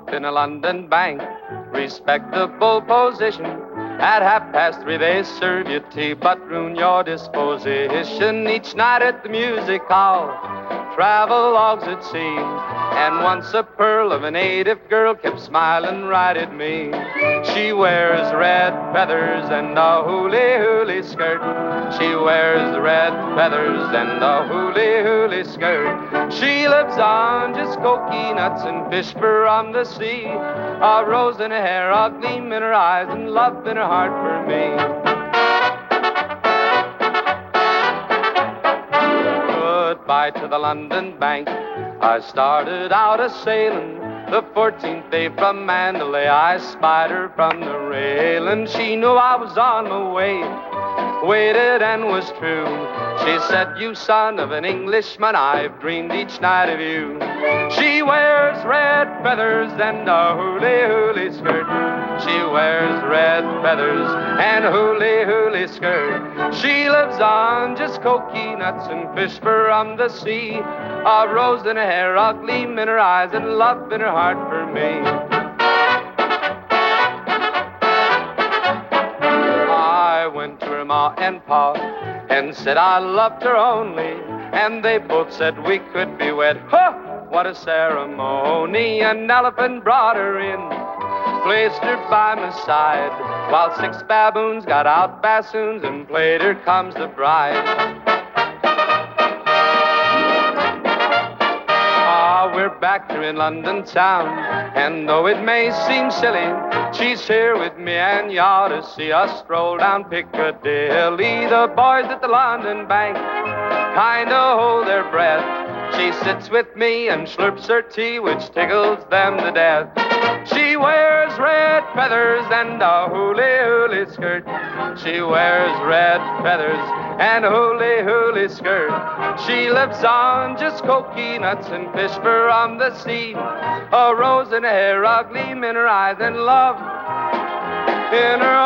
up in a London bank, respectable position. At 3:30 they serve you tea, but ruin your disposition. Each night at the music hall, travelogues it seems, and once a pearl of a native girl kept smiling right at me. She wears red feathers and a hooly-hooly skirt. She wears red feathers and a hooly-hooly skirt. She lives on just coconuts and fish from the sea. A rose in her hair, a gleam in her eyes, and love in her heart for me. Goodbye to the London bank. I started out a-sailing. The 14th day from Mandalay, I spied her from the railing. She knew I was on my way, waited and was true. She said, you son of an Englishman, I've dreamed each night of you. She wears red feathers and a hooly-hooly skirt. She wears red feathers and a hooly-hooly skirt. She lives on just coconuts and fish from the sea. A rose in her hair, a gleam in her eyes, and love in her heart for me. I went to her ma and pa and said I loved her only, and they both said we could be wed. Huh! What a ceremony! An elephant brought her in, placed her by my side, while 6 baboons got out bassoons and played Here Comes the Bride. We're back here in London town, and though it may seem silly, she's here with me, and you ought to see us stroll down Piccadilly. The boys at the London bank kinda hold their breath. She sits with me and slurps her tea, which tickles them to death. She wears red feathers and a hooly-hooly skirt. She wears red feathers and a hooly-hooly skirt. She lives on just coconuts and fish from the sea. A rose in her hair, a gleam in her eyes, and love in her